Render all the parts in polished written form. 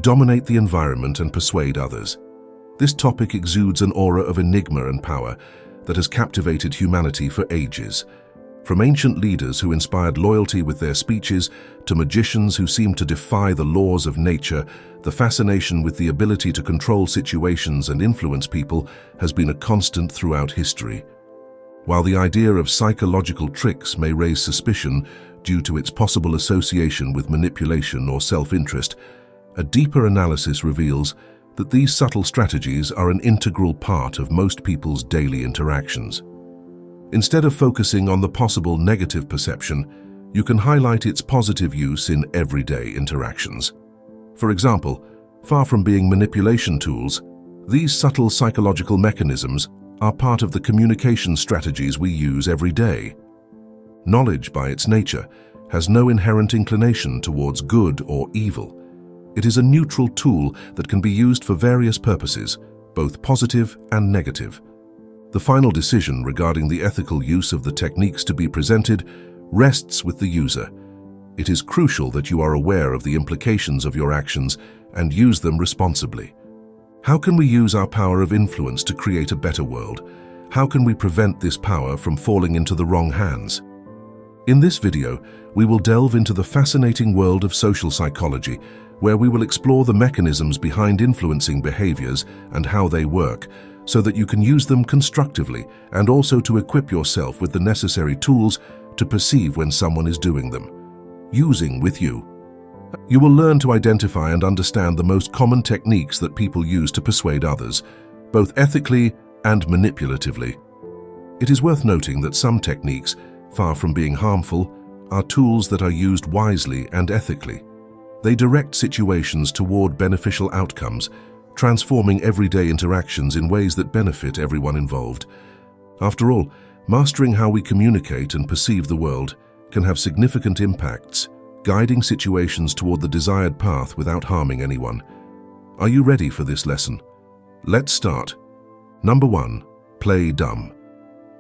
dominate the environment and persuade others. This topic exudes an aura of enigma and power that has captivated humanity for ages. From ancient leaders who inspired loyalty with their speeches to magicians who seem to defy the laws of nature, the fascination with the ability to control situations and influence people has been a constant throughout history. While the idea of psychological tricks may raise suspicion due to its possible association with manipulation or self-interest, a deeper analysis reveals that these subtle strategies are an integral part of most people's daily interactions. Instead of focusing on the possible negative perception, you can highlight its positive use in everyday interactions. For example, far from being manipulation tools, these subtle psychological mechanisms are part of the communication strategies we use every day. Knowledge, by its nature, has no inherent inclination towards good or evil. It is a neutral tool that can be used for various purposes, both positive and negative. The final decision regarding the ethical use of the techniques to be presented rests with the user. It is crucial that you are aware of the implications of your actions and use them responsibly. How can we use our power of influence to create a better world? How can we prevent this power from falling into the wrong hands? In this video, we will delve into the fascinating world of social psychology, where we will explore the mechanisms behind influencing behaviors and how they work, so that you can use them constructively and also to equip yourself with the necessary tools to perceive when someone is doing them. Using with you. You will learn to identify and understand the most common techniques that people use to persuade others, both ethically and manipulatively. It is worth noting that some techniques, far from being harmful, are tools that are used wisely and ethically. They direct situations toward beneficial outcomes, transforming everyday interactions in ways that benefit everyone involved. After all, mastering how we communicate and perceive the world can have significant impacts, guiding situations toward the desired path without harming anyone. Are you ready for this lesson? Let's start. Number 1. Play dumb.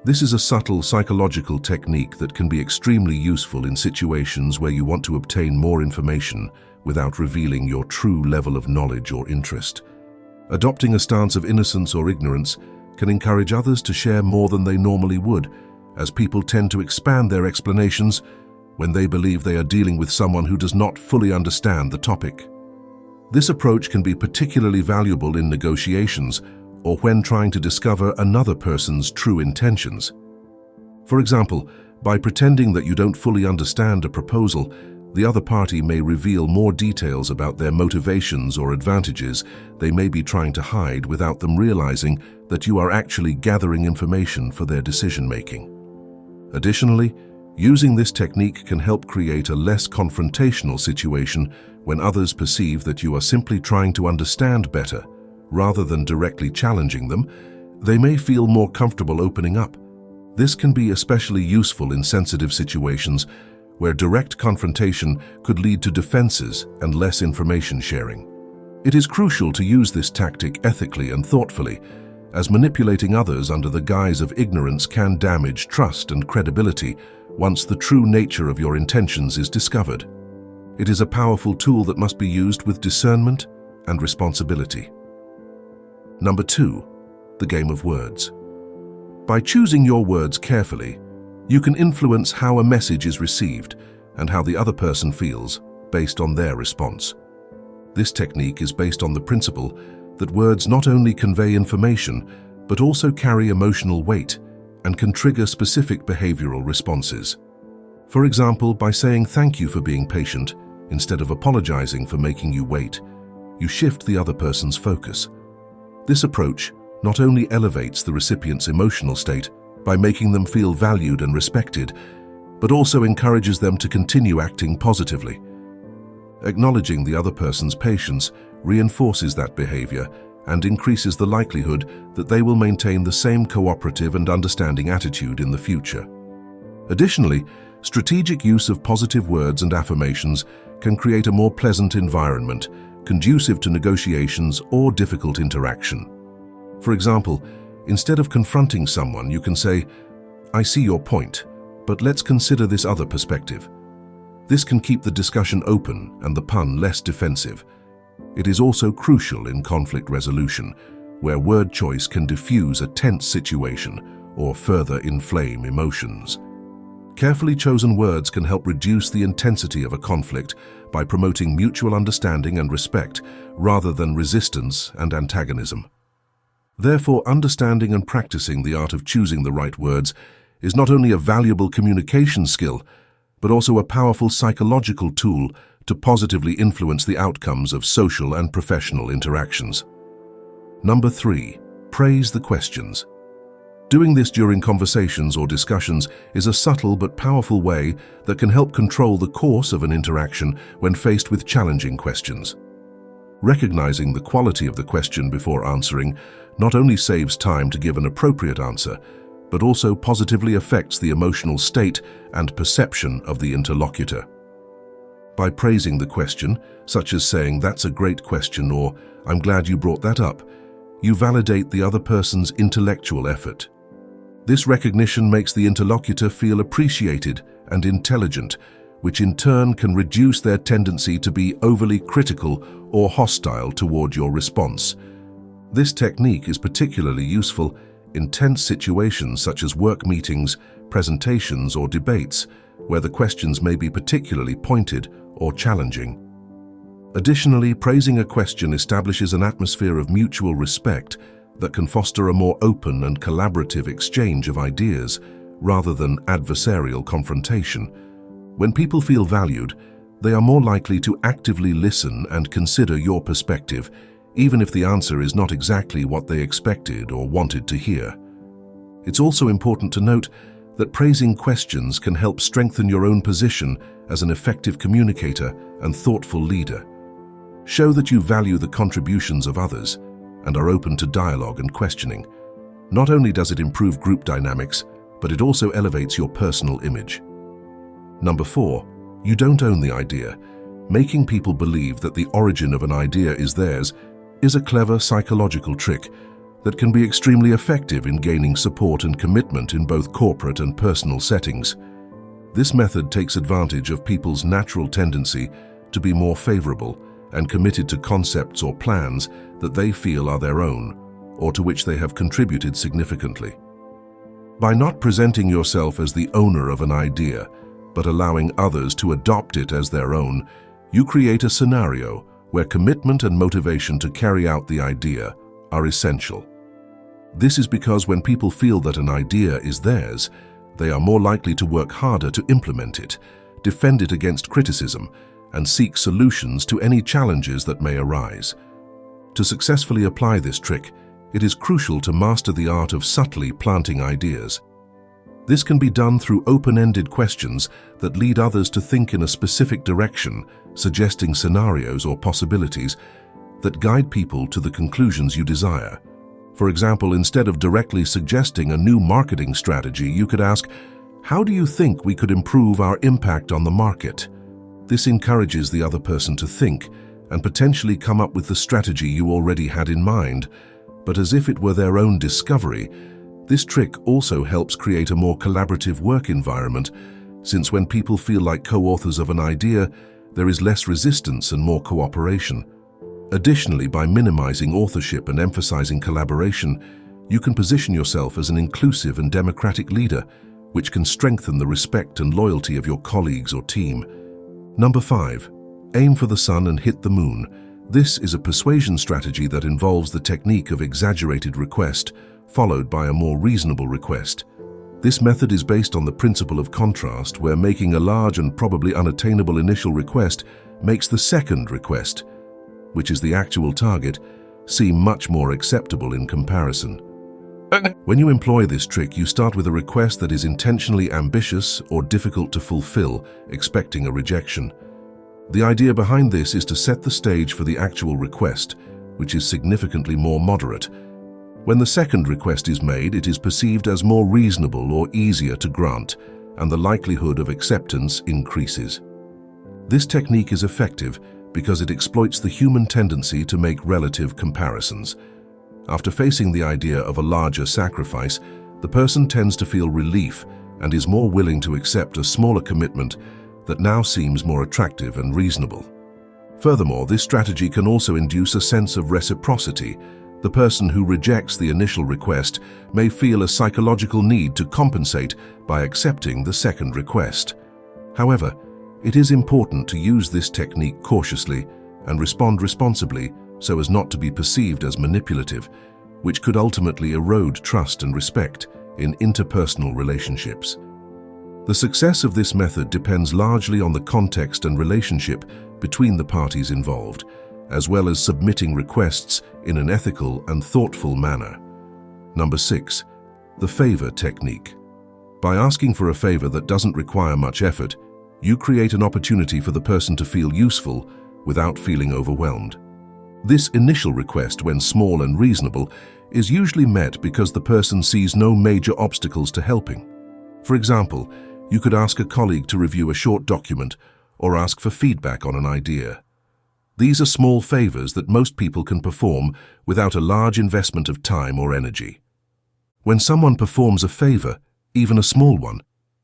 This is a subtle psychological technique that can be extremely useful in situations where you want to obtain more information without revealing your true level of knowledge or interest. Adopting a stance of innocence or ignorance can encourage others to share more than they normally would, as people tend to expand their explanations when they believe they are dealing with someone who does not fully understand the topic. This approach can be particularly valuable in negotiations or when trying to discover another person's true intentions. For example, by pretending that you don't fully understand a proposal, the other party may reveal more details about their motivations or advantages they may be trying to hide without them realizing that you are actually gathering information for their decision-making. Additionally, using this technique can help create a less confrontational situation when others perceive that you are simply trying to understand better. Rather than directly challenging them, they may feel more comfortable opening up. This can be especially useful in sensitive situations where direct confrontation could lead to defenses and less information sharing. It is crucial to use this tactic ethically and thoughtfully, as manipulating others under the guise of ignorance can damage trust and credibility once the true nature of your intentions is discovered. It is a powerful tool that must be used with discernment and responsibility. Number 2. The game of words. By choosing your words carefully, you can influence how a message is received and how the other person feels based on their response. This technique is based on the principle that words not only convey information, but also carry emotional weight and can trigger specific behavioral responses. For example, by saying thank you for being patient instead of apologizing for making you wait, you shift the other person's focus. This approach not only elevates the recipient's emotional state by making them feel valued and respected, but also encourages them to continue acting positively. Acknowledging the other person's patience reinforces that behavior and increases the likelihood that they will maintain the same cooperative and understanding attitude in the future. Additionally, strategic use of positive words and affirmations can create a more pleasant environment, conducive to negotiations or difficult interaction. For example, instead of confronting someone, you can say, "I see your point, but let's consider this other perspective." This can keep the discussion open and the pun less defensive. It is also crucial in conflict resolution, where word choice can diffuse a tense situation or further inflame emotions. Carefully chosen words can help reduce the intensity of a conflict by promoting mutual understanding and respect rather than resistance and antagonism. Therefore, understanding and practicing the art of choosing the right words is not only a valuable communication skill, but also a powerful psychological tool to positively influence the outcomes of social and professional interactions. Number 3, praise the questions. Doing this during conversations or discussions is a subtle but powerful way that can help control the course of an interaction when faced with challenging questions. Recognizing the quality of the question before answering not only saves time to give an appropriate answer, but also positively affects the emotional state and perception of the interlocutor. By praising the question, such as saying, "That's a great question," or "I'm glad you brought that up," you validate the other person's intellectual effort. This recognition makes the interlocutor feel appreciated and intelligent, which in turn can reduce their tendency to be overly critical or hostile toward your response. This technique is particularly useful in tense situations such as work meetings, presentations, or debates, where the questions may be particularly pointed or challenging. Additionally, praising a question establishes an atmosphere of mutual respect that can foster a more open and collaborative exchange of ideas rather than adversarial confrontation. When people feel valued, they are more likely to actively listen and consider your perspective, even if the answer is not exactly what they expected or wanted to hear. It's also important to note that praising questions can help strengthen your own position as an effective communicator and thoughtful leader. Show that you value the contributions of others and are open to dialogue and questioning. Not only does it improve group dynamics, but it also elevates your personal image. Number 4, you don't own the idea. Making people believe that the origin of an idea is theirs is a clever psychological trick that can be extremely effective in gaining support and commitment in both corporate and personal settings. This method takes advantage of people's natural tendency to be more favorable and committed to concepts or plans that they feel are their own, or to which they have contributed significantly. By not presenting yourself as the owner of an idea, but allowing others to adopt it as their own, you create a scenario where commitment and motivation to carry out the idea are essential. This is because when people feel that an idea is theirs, they are more likely to work harder to implement it, defend it against criticism, and seek solutions to any challenges that may arise. To successfully apply this trick, it is crucial to master the art of subtly planting ideas. This can be done through open-ended questions that lead others to think in a specific direction, suggesting scenarios or possibilities that guide people to the conclusions you desire. For example, instead of directly suggesting a new marketing strategy, you could ask, "How do you think we could improve our impact on the market?" This encourages the other person to think and potentially come up with the strategy you already had in mind, but as if it were their own discovery. This trick also helps create a more collaborative work environment, since when people feel like co-authors of an idea, there is less resistance and more cooperation. Additionally, by minimizing authorship and emphasizing collaboration, you can position yourself as an inclusive and democratic leader, which can strengthen the respect and loyalty of your colleagues or team. Number 5, aim for the sun and hit the moon. This is a persuasion strategy that involves the technique of exaggerated request, followed by a more reasonable request. This method is based on the principle of contrast, where making a large and probably unattainable initial request makes the second request, which is the actual target, seem much more acceptable in comparison. When you employ this trick, you start with a request that is intentionally ambitious or difficult to fulfill, expecting a rejection. The idea behind this is to set the stage for the actual request, which is significantly more moderate. When the second request is made, it is perceived as more reasonable or easier to grant, and the likelihood of acceptance increases. This technique is effective because it exploits the human tendency to make relative comparisons. After facing the idea of a larger sacrifice, the person tends to feel relief and is more willing to accept a smaller commitment that now seems more attractive and reasonable. Furthermore, this strategy can also induce a sense of reciprocity. The person who rejects the initial request may feel a psychological need to compensate by accepting the second request. However, it is important to use this technique cautiously and respond responsibly so as not to be perceived as manipulative, which could ultimately erode trust and respect in interpersonal relationships. The success of this method depends largely on the context and relationship between the parties involved, as well as submitting requests in an ethical and thoughtful manner. Number 6. The favor technique. By asking for a favor that doesn't require much effort, you create an opportunity for the person to feel useful without feeling overwhelmed. This initial request, when small and reasonable, is usually met because the person sees no major obstacles to helping. For example, you could ask a colleague to review a short document or ask for feedback on an idea. These are small favors that most people can perform without a large investment of time or energy. When someone performs a favor, even a small one,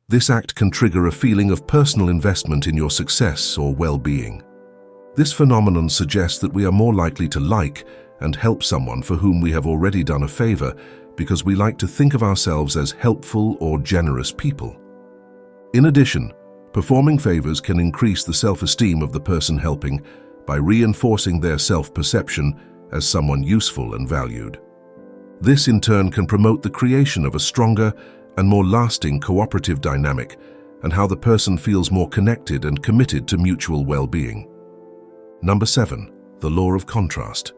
this act can trigger a feeling of personal investment in your success or well-being. This phenomenon suggests that we are more likely to like and help someone for whom we have already done a favor because we like to think of ourselves as helpful or generous people. In addition, performing favors can increase the self-esteem of the person helping by reinforcing their self-perception as someone useful and valued. This in turn can promote the creation of a stronger and more lasting cooperative dynamic and how the person feels more connected and committed to mutual well-being. Number 7. The law of contrast.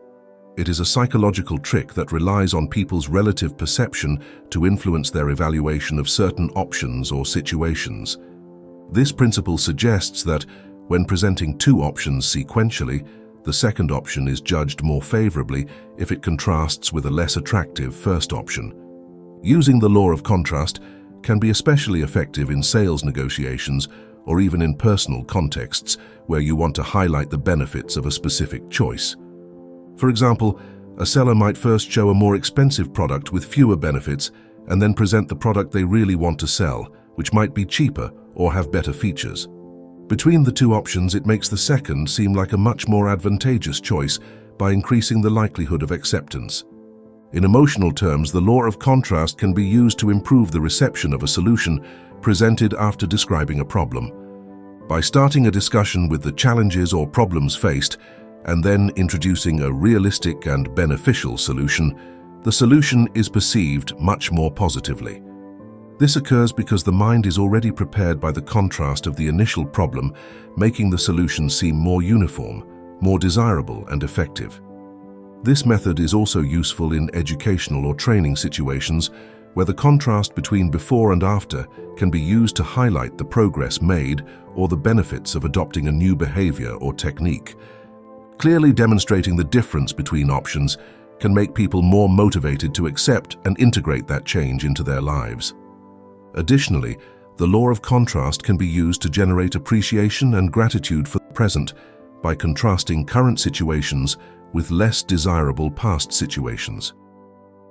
It is a psychological trick that relies on people's relative perception to influence their evaluation of certain options or situations. This principle suggests that, when presenting two options sequentially, the second option is judged more favorably if it contrasts with a less attractive first option. Using the law of contrast can be especially effective in sales negotiations or even in personal contexts where you want to highlight the benefits of a specific choice. For example, a seller might first show a more expensive product with fewer benefits and then present the product they really want to sell, which might be cheaper or have better features. Between the two options, it makes the second seem like a much more advantageous choice by increasing the likelihood of acceptance. In emotional terms, the law of contrast can be used to improve the reception of a solution presented after describing a problem. By starting a discussion with the challenges or problems faced, and then introducing a realistic and beneficial solution, the solution is perceived much more positively. This occurs because the mind is already prepared by the contrast of the initial problem, making the solution seem more uniform, more desirable and effective. This method is also useful in educational or training situations where the contrast between before and after can be used to highlight the progress made or the benefits of adopting a new behavior or technique. Clearly demonstrating the difference between options can make people more motivated to accept and integrate that change into their lives. Additionally, the law of contrast can be used to generate appreciation and gratitude for the present by contrasting current situations with less desirable past situations.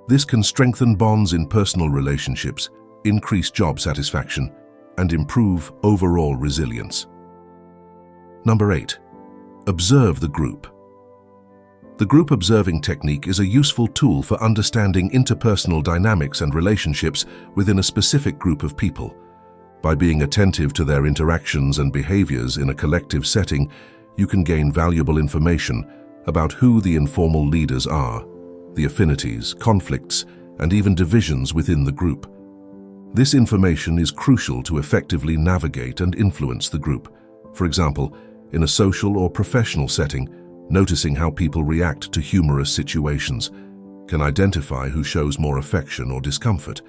This can strengthen bonds in personal relationships, increase job satisfaction, and improve overall resilience. Number 8. Observe the group. The group observing technique is a useful tool for understanding interpersonal dynamics and relationships within a specific group of people. By being attentive to their interactions and behaviors in a collective setting, you can gain valuable information about who the informal leaders are, the affinities, conflicts, and even divisions within the group. This information is crucial to effectively navigate and influence the group. For example, in a social or professional setting, noticing how people react to humorous situations can identify who shows more affection or discomfort.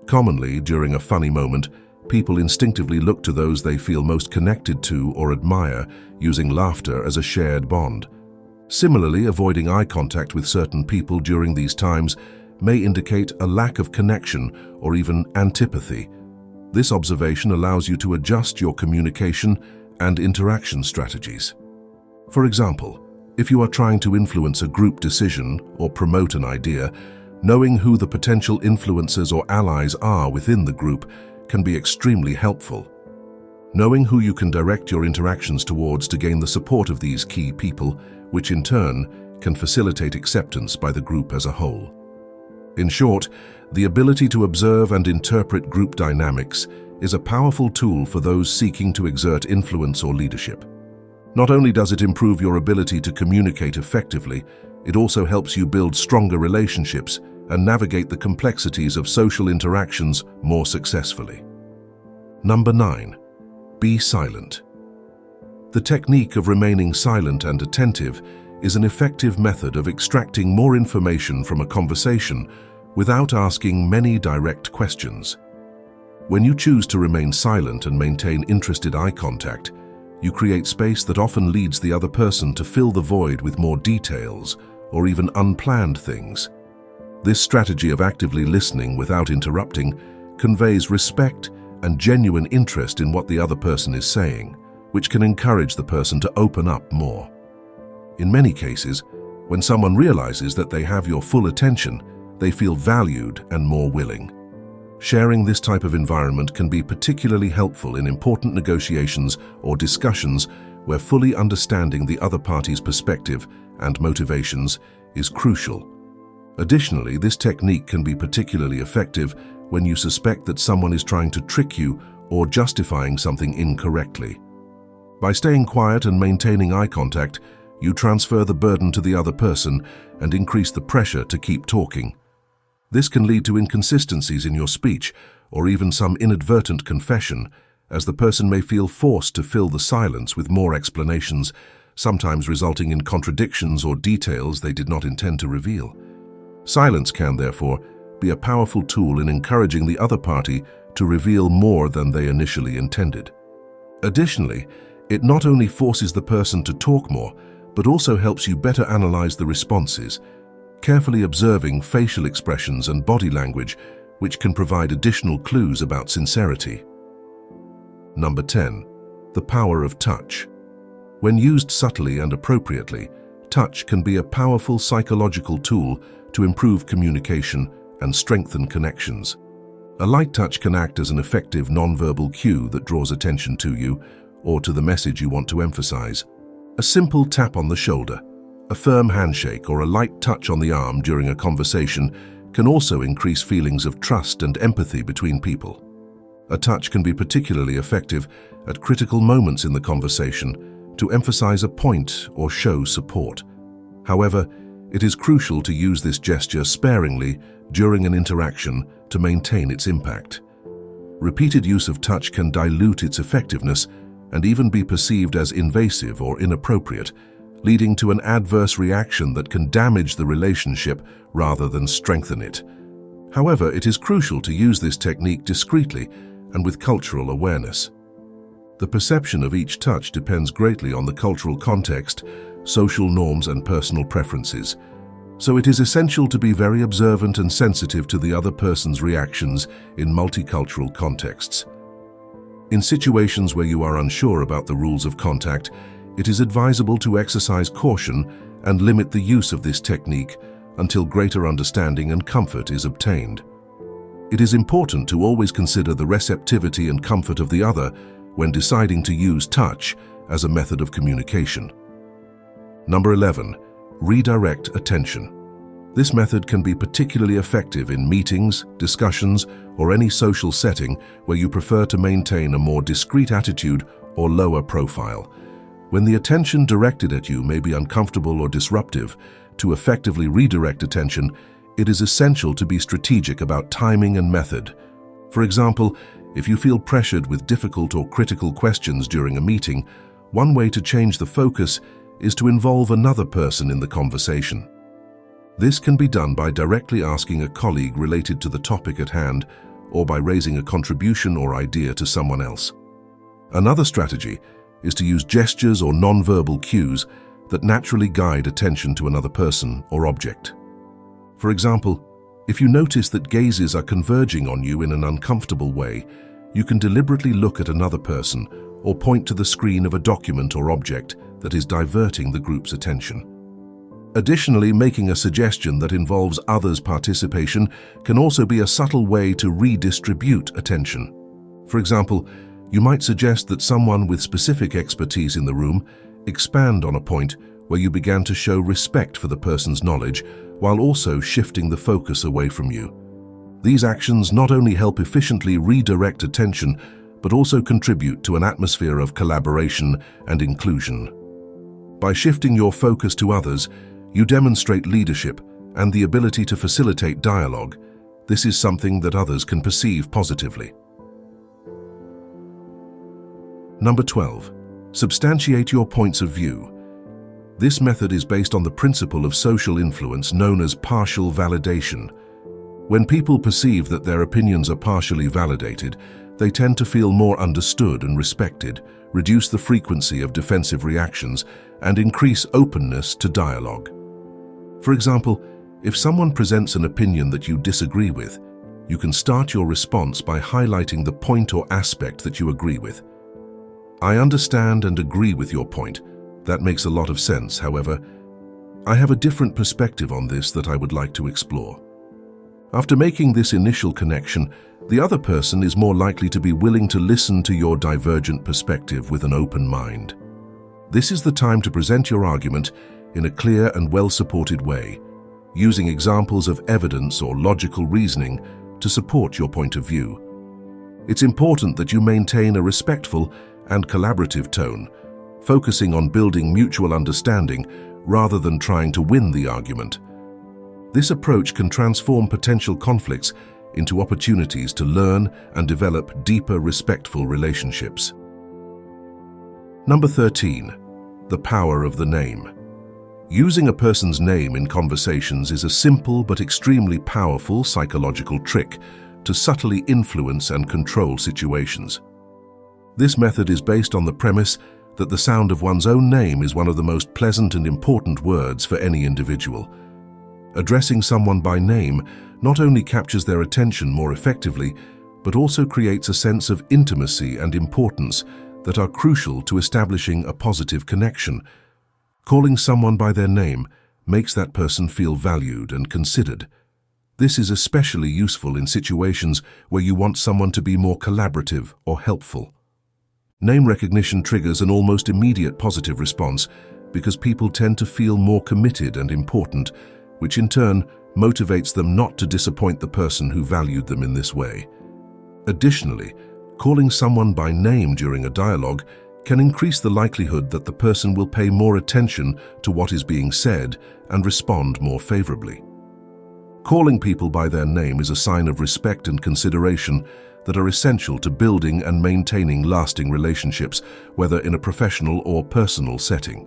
Commonly, during a funny moment, people instinctively look to those they feel most connected to or admire, using laughter as a shared bond. Similarly, avoiding eye contact with certain people during these times may indicate a lack of connection or even antipathy. This observation allows you to adjust your communication and interaction strategies. For example, if you are trying to influence a group decision or promote an idea, knowing who the potential influencers or allies are within the group can be extremely helpful. knowing who you can direct your interactions towards to gain the support of these key people, which in turn can facilitate acceptance by the group as a whole. In short, the ability to observe and interpret group dynamics is a powerful tool for those seeking to exert influence or leadership. Not only does it improve your ability to communicate effectively, it also helps you build stronger relationships and navigate the complexities of social interactions more successfully. Number 9. Be silent. The technique of remaining silent and attentive is an effective method of extracting more information from a conversation without asking many direct questions. When you choose to remain silent and maintain interested eye contact, you create space that often leads the other person to fill the void with more details or even unplanned things. This strategy of actively listening without interrupting conveys respect and genuine interest in what the other person is saying, which can encourage the person to open up more. In many cases, when someone realizes that they have your full attention, they feel valued and more willing. Sharing this type of environment can be particularly helpful in important negotiations or discussions where fully understanding the other party's perspective and motivations is crucial. Additionally, this technique can be particularly effective when you suspect that someone is trying to trick you or justifying something incorrectly. By staying quiet and maintaining eye contact, you transfer the burden to the other person and increase the pressure to keep talking. This can lead to inconsistencies in your speech or even some inadvertent confession, as the person may feel forced to fill the silence with more explanations, sometimes resulting in contradictions or details they did not intend to reveal. Silence can, therefore, be a powerful tool in encouraging the other party to reveal more than they initially intended. Additionally, it not only forces the person to talk more, but also helps you better analyze the responses, carefully observing facial expressions and body language, which can provide additional clues about sincerity. Number 10. The power of touch. When used subtly and appropriately, touch can be a powerful psychological tool to improve communication and strengthen connections. A light touch can act as an effective nonverbal cue that draws attention to you or to the message you want to emphasize. A simple tap on the shoulder, a firm handshake, or a light touch on the arm during a conversation can also increase feelings of trust and empathy between people. A touch can be particularly effective at critical moments in the conversation to emphasize a point or show support. However, it is crucial to use this gesture sparingly during an interaction to maintain its impact. Repeated use of touch can dilute its effectiveness and even be perceived as invasive or inappropriate, leading to an adverse reaction that can damage the relationship rather than strengthen it. However, it is crucial to use this technique discreetly and with cultural awareness. The perception of each touch depends greatly on the cultural context, social norms, and personal preferences, so it is essential to be very observant and sensitive to the other person's reactions in multicultural contexts. In situations where you are unsure about the rules of contact, it is advisable to exercise caution and limit the use of this technique until greater understanding and comfort is obtained. It is important to always consider the receptivity and comfort of the other when deciding to use touch as a method of communication. Number 11. Redirect attention. This method can be particularly effective in meetings, discussions, or any social setting where you prefer to maintain a more discreet attitude or lower profile. When the attention directed at you may be uncomfortable or disruptive, to effectively redirect attention, it is essential to be strategic about timing and method. For example, if you feel pressured with difficult or critical questions during a meeting, one way to change the focus is to involve another person in the conversation. This can be done by directly asking a colleague related to the topic at hand or by raising a contribution or idea to someone else. Another strategy is to use gestures or nonverbal cues that naturally guide attention to another person or object. For example, if you notice that gazes are converging on you in an uncomfortable way, you can deliberately look at another person or point to the screen of a document or object that is diverting the group's attention. Additionally, making a suggestion that involves others' participation can also be a subtle way to redistribute attention. For example, You might suggest that someone with specific expertise in the room expand on a point where you began to show respect for the person's knowledge while also shifting the focus away from you. These actions not only help efficiently redirect attention, but also contribute to an atmosphere of collaboration and inclusion. By shifting your focus to others, you demonstrate leadership and the ability to facilitate dialogue. This is something that others can perceive positively. Number 12. Substantiate your points of view. This method is based on the principle of social influence known as partial validation. When people perceive that their opinions are partially validated, they tend to feel more understood and respected, reduce the frequency of defensive reactions, and increase openness to dialogue. For example, if someone presents an opinion that you disagree with, you can start your response by highlighting the point or aspect that you agree with. I understand and agree with your point. That makes a lot of sense. However, I have a different perspective on this that I would like to explore. After making this initial connection, the other person is more likely to be willing to listen to your divergent perspective with an open mind. This is the time to present your argument in a clear and well-supported way, using examples of evidence or logical reasoning to support your point of view. It's important that you maintain a respectful and collaborative tone, focusing on building mutual understanding rather than trying to win the argument. This approach can transform potential conflicts into opportunities to learn and develop deeper, respectful relationships. Number 13. The power of the name. Using a person's name in conversations is a simple but extremely powerful psychological trick to subtly influence and control situations. This method is based on the premise that the sound of one's own name is one of the most pleasant and important words for any individual. Addressing someone by name not only captures their attention more effectively, but also creates a sense of intimacy and importance that are crucial to establishing a positive connection. Calling someone by their name makes that person feel valued and considered. This is especially useful in situations where you want someone to be more collaborative or helpful. Name recognition triggers an almost immediate positive response because people tend to feel more committed and important, which in turn motivates them not to disappoint the person who valued them in this way. Additionally, calling someone by name during a dialogue can increase the likelihood that the person will pay more attention to what is being said and respond more favorably. Calling people by their name is a sign of respect and consideration that are essential to building and maintaining lasting relationships, whether in a professional or personal setting.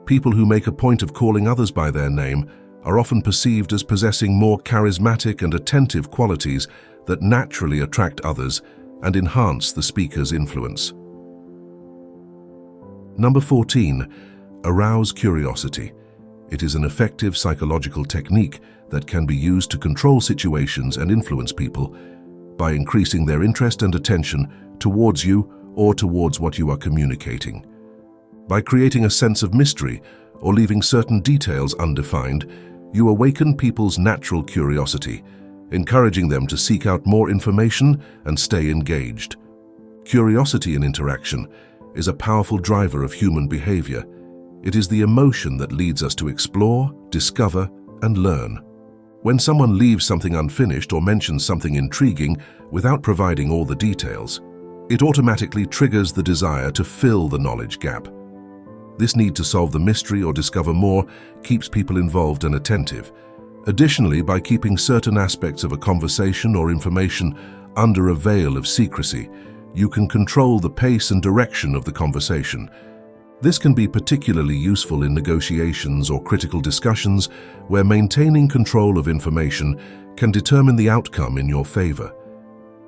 People who make a point of calling others by their name are often perceived as possessing more charismatic and attentive qualities that naturally attract others and enhance the speaker's influence. Number 14. Arouse curiosity. It is an effective psychological technique that can be used to control situations and influence people by increasing their interest and attention towards you or towards what you are communicating. By creating a sense of mystery or leaving certain details undefined, you awaken people's natural curiosity, encouraging them to seek out more information and stay engaged. Curiosity in interaction is a powerful driver of human behavior. It is the emotion that leads us to explore, discover, and learn. When someone leaves something unfinished or mentions something intriguing without providing all the details, it automatically triggers the desire to fill the knowledge gap. This need to solve the mystery or discover more keeps people involved and attentive. Additionally, by keeping certain aspects of a conversation or information under a veil of secrecy, you can control the pace and direction of the conversation. This can be particularly useful in negotiations or critical discussions where maintaining control of information can determine the outcome in your favor.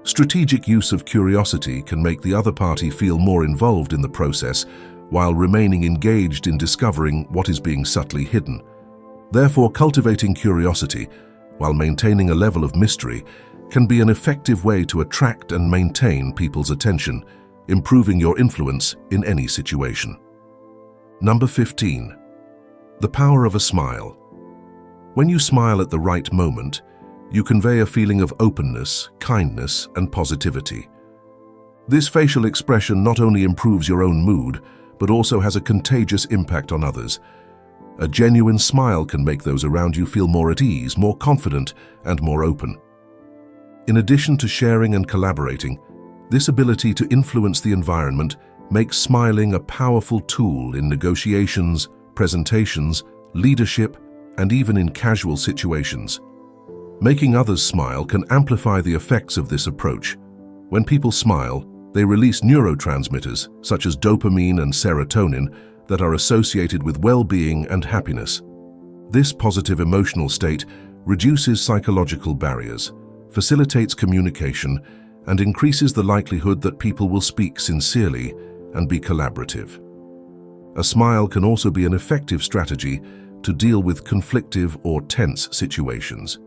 Strategic use of curiosity can make the other party feel more involved in the process while remaining engaged in discovering what is being subtly hidden. Therefore, cultivating curiosity while maintaining a level of mystery can be an effective way to attract and maintain people's attention, improving your influence in any situation. Number 15. The power of a smile. When you smile at the right moment, you convey a feeling of openness, kindness, and positivity. This facial expression not only improves your own mood, but also has a contagious impact on others. A genuine smile can make those around you feel more at ease, more confident, and more open. In addition to sharing and collaborating, this ability to influence the environment makes smiling a powerful tool in negotiations, presentations, leadership, and even in casual situations. Making others smile can amplify the effects of this approach. When people smile, they release neurotransmitters such as dopamine and serotonin that are associated with well-being and happiness. This positive emotional state reduces psychological barriers, facilitates communication, and increases the likelihood that people will speak sincerely and be collaborative. A smile can also be an effective strategy to deal with conflictive or tense situations.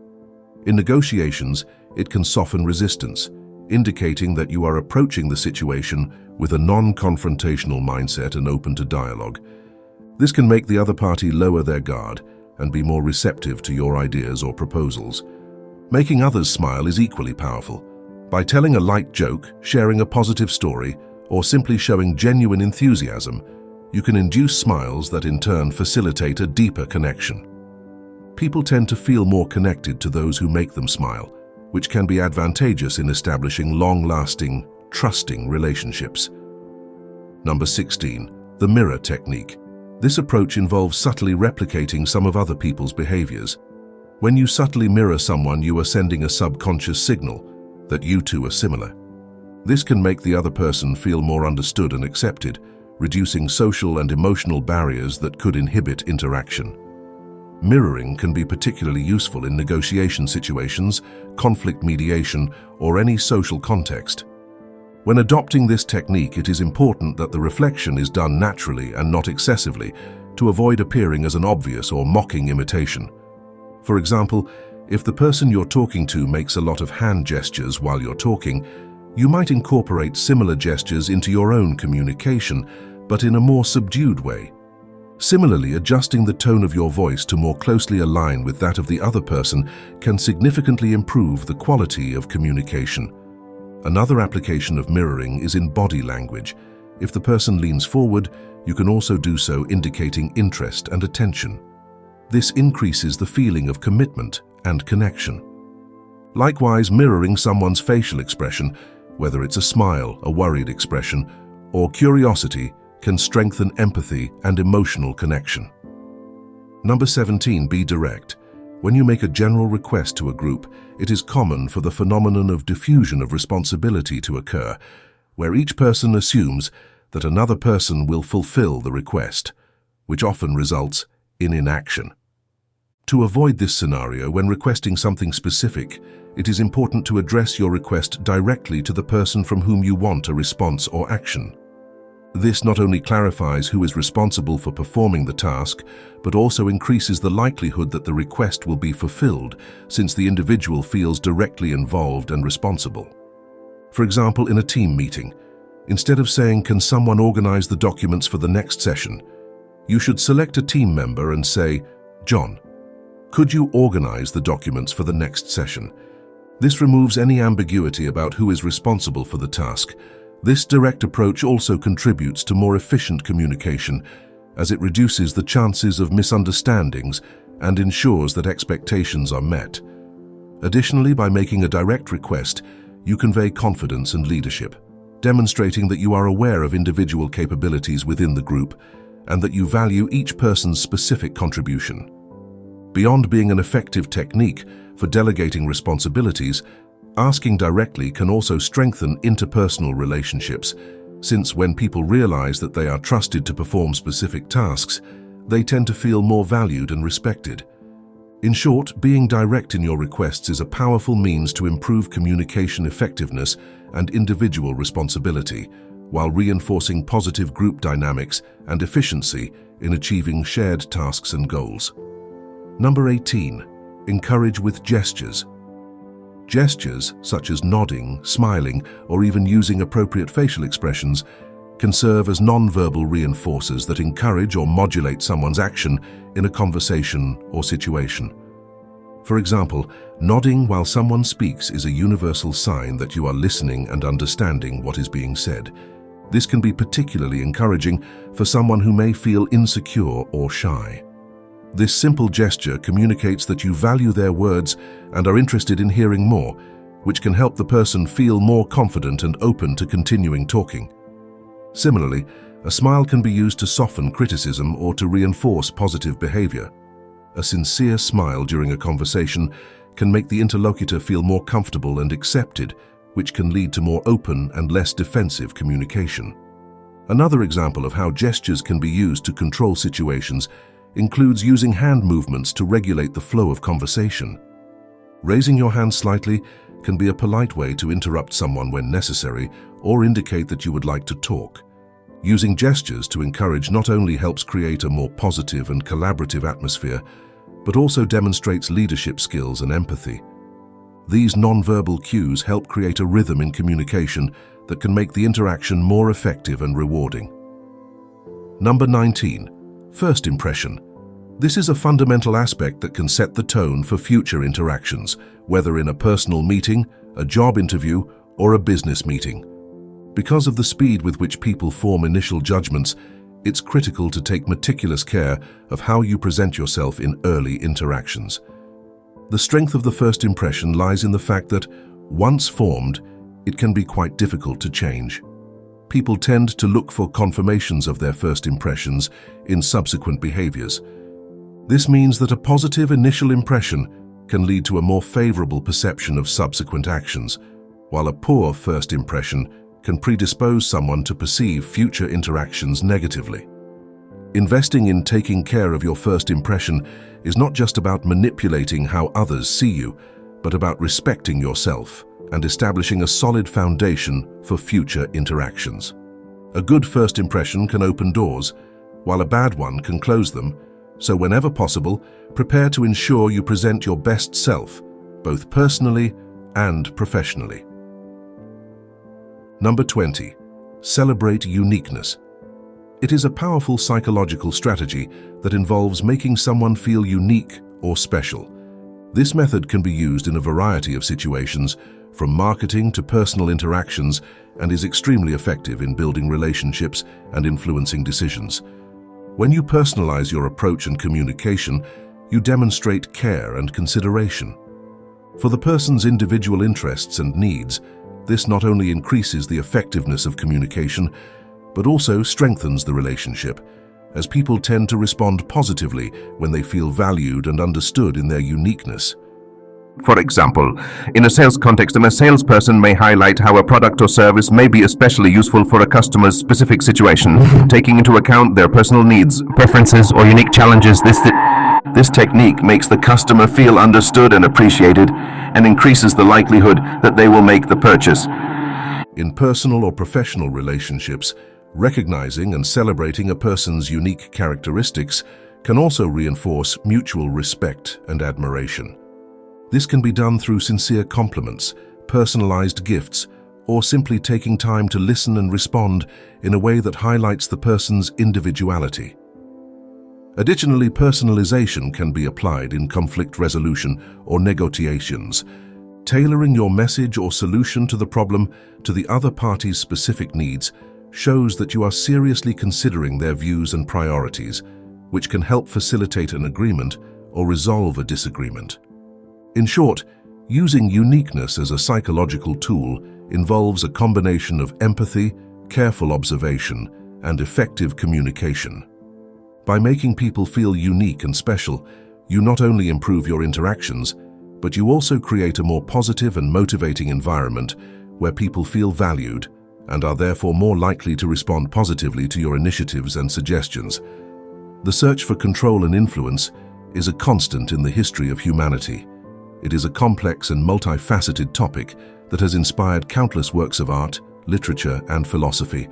In negotiations, it can soften resistance, indicating that you are approaching the situation with a non-confrontational mindset and open to dialogue. This can make the other party lower their guard and be more receptive to your ideas or proposals. Making others smile is equally powerful. By telling a light joke, sharing a positive story, or simply showing genuine enthusiasm, you can induce smiles that in turn facilitate a deeper connection. People tend to feel more connected to those who make them smile, which can be advantageous in establishing long-lasting, trusting relationships. Number 16, the mirror technique. This approach involves subtly replicating some of other people's behaviors. When you subtly mirror someone, you are sending a subconscious signal that you two are similar. This can make the other person feel more understood and accepted, reducing social and emotional barriers that could inhibit interaction. Mirroring can be particularly useful in negotiation situations, conflict mediation, or any social context. When adopting this technique, it is important that the reflection is done naturally and not excessively to avoid appearing as an obvious or mocking imitation. For example, if the person you're talking to makes a lot of hand gestures while you're talking, you might incorporate similar gestures into your own communication, but in a more subdued way. Similarly, adjusting the tone of your voice to more closely align with that of the other person can significantly improve the quality of communication. Another application of mirroring is in body language. If the person leans forward, you can also do so, indicating interest and attention. This increases the feeling of commitment and connection. Likewise, mirroring someone's facial expression, whether it's a smile, a worried expression, or curiosity, can strengthen empathy and emotional connection. Number 17, be direct. When you make a general request to a group, it is common for the phenomenon of diffusion of responsibility to occur, where each person assumes that another person will fulfill the request, which often results in inaction. To avoid this scenario, when requesting something specific, it is important to address your request directly to the person from whom you want a response or action. This not only clarifies who is responsible for performing the task, but also increases the likelihood that the request will be fulfilled, since the individual feels directly involved and responsible. For example, in a team meeting, instead of saying, "Can someone organize the documents for the next session?" you should select a team member and say, "John, could you organize the documents for the next session?" This removes any ambiguity about who is responsible for the task. This direct approach also contributes to more efficient communication, as it reduces the chances of misunderstandings and ensures that expectations are met. Additionally, by making a direct request, you convey confidence and leadership, demonstrating that you are aware of individual capabilities within the group and that you value each person's specific contribution. Beyond being an effective technique for delegating responsibilities, asking directly can also strengthen interpersonal relationships, since when people realize that they are trusted to perform specific tasks, they tend to feel more valued and respected. In short, being direct in your requests is a powerful means to improve communication effectiveness and individual responsibility, while reinforcing positive group dynamics and efficiency in achieving shared tasks and goals. Number 18, encourage with gestures. Gestures, such as nodding, smiling, or even using appropriate facial expressions, can serve as non-verbal reinforcers that encourage or modulate someone's action in a conversation or situation. For example, nodding while someone speaks is a universal sign that you are listening and understanding what is being said. This can be particularly encouraging for someone who may feel insecure or shy. This simple gesture communicates that you value their words and are interested in hearing more, which can help the person feel more confident and open to continuing talking. Similarly, a smile can be used to soften criticism or to reinforce positive behavior. A sincere smile during a conversation can make the interlocutor feel more comfortable and accepted, which can lead to more open and less defensive communication. Another example of how gestures can be used to control situations includes using hand movements to regulate the flow of conversation. Raising your hand slightly can be a polite way to interrupt someone when necessary or indicate that you would like to talk. Using gestures to encourage not only helps create a more positive and collaborative atmosphere, but also demonstrates leadership skills and empathy. These nonverbal cues help create a rhythm in communication that can make the interaction more effective and rewarding. Number 19. First impression. This is a fundamental aspect that can set the tone for future interactions, whether in a personal meeting, a job interview, or a business meeting. Because of the speed with which people form initial judgments, it's critical to take meticulous care of how you present yourself in early interactions. The strength of the first impression lies in the fact that, once formed, it can be quite difficult to change. People tend to look for confirmations of their first impressions in subsequent behaviors. This means that a positive initial impression can lead to a more favorable perception of subsequent actions, while a poor first impression can predispose someone to perceive future interactions negatively. Investing in taking care of your first impression is not just about manipulating how others see you, but about respecting yourself and establishing a solid foundation for future interactions. A good first impression can open doors, while a bad one can close them, so whenever possible, prepare to ensure you present your best self, both personally and professionally. Number 20. Celebrate uniqueness. It is a powerful psychological strategy that involves making someone feel unique or special. This method can be used in a variety of situations, from marketing to personal interactions, and is extremely effective in building relationships and influencing decisions. When you personalize your approach and communication, you demonstrate care and consideration. For the person's individual interests and needs, this not only increases the effectiveness of communication, but also strengthens the relationship, as people tend to respond positively when they feel valued and understood in their uniqueness. For example, in a sales context, a salesperson may highlight how a product or service may be especially useful for a customer's specific situation, taking into account their personal needs, preferences, or unique challenges. This technique makes the customer feel understood and appreciated, and increases the likelihood that they will make the purchase. In personal or professional relationships, recognizing and celebrating a person's unique characteristics can also reinforce mutual respect and admiration. This can be done through sincere compliments, personalized gifts, or simply taking time to listen and respond in a way that highlights the person's individuality. Additionally, personalization can be applied in conflict resolution or negotiations. Tailoring your message or solution to the problem to the other party's specific needs shows that you are seriously considering their views and priorities, which can help facilitate an agreement or resolve a disagreement. In short, using uniqueness as a psychological tool involves a combination of empathy, careful observation, and effective communication. By making people feel unique and special, you not only improve your interactions, but you also create a more positive and motivating environment where people feel valued and are therefore more likely to respond positively to your initiatives and suggestions. The search for control and influence is a constant in the history of humanity. It is a complex and multifaceted topic that has inspired countless works of art, literature, and philosophy.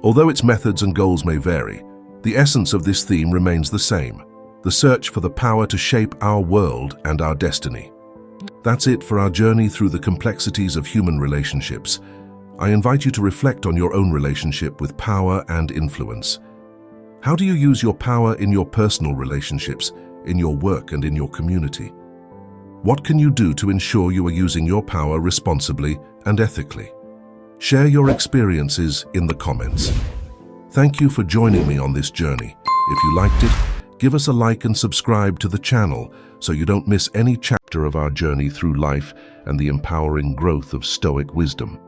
Although its methods and goals may vary, the essence of this theme remains the same: the search for the power to shape our world and our destiny. That's it for our journey through the complexities of human relationships. I invite you to reflect on your own relationship with power and influence. How do you use your power in your personal relationships, in your work, and in your community? What can you do to ensure you are using your power responsibly and ethically? Share your experiences in the comments. Thank you for joining me on this journey. If you liked it, give us a like and subscribe to the channel so you don't miss any chapter of our journey through life and the empowering growth of Stoic wisdom.